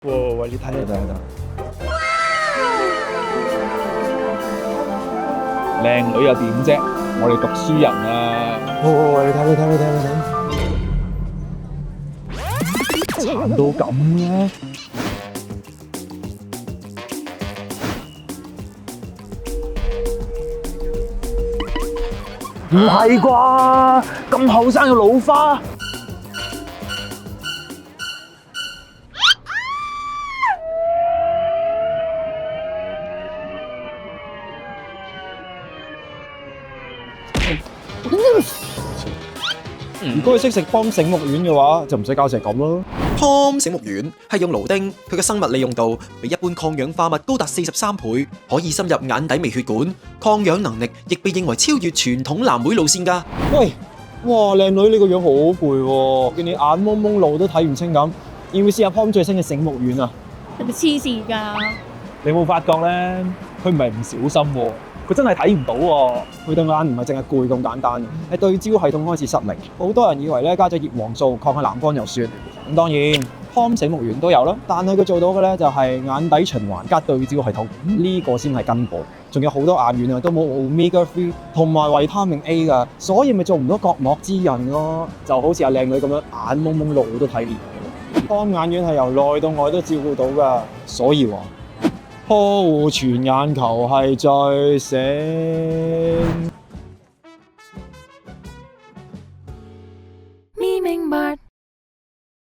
喂，你睇睇。靚女又點啫？我哋讀書人啊！喂，你睇。殘到咁嘅？唔係啩？咁後生就老花？如果佢識食幫醒目丸嘅話，就唔使搞成咁咯。湯醒目丸係用蘆丁，佢嘅生物利用度比一般抗氧化物高達43倍，可以深入眼底微血管，抗氧能力亦被認為超越傳統藍莓路線㗎。喂，哇，靚女你個樣好攰喎，見你眼蒙蒙路都睇唔清咁，要唔要試下湯最新嘅醒目丸啊？係咪黐線㗎？你冇發覺咧？佢唔係唔小心喎，佢真係睇唔到喎。佢對眼唔係淨係攰咁簡單，係對焦系統開始失靈。好多人以為咧加咗葉黃素抗下藍光就算。咁當然湯醒目丸都有啦，但係佢做到嘅咧就係眼底循環加對焦系統，呢個先係根本。仲有好多眼丸啊都冇 Omega 3同埋維他命 A 㗎，所以咪做唔到角膜滋潤咯。就好似阿靚女咁樣眼蒙蒙路都睇唔到。湯眼丸係由內到外都照顧到㗎，所以話呵護全眼球係最醒。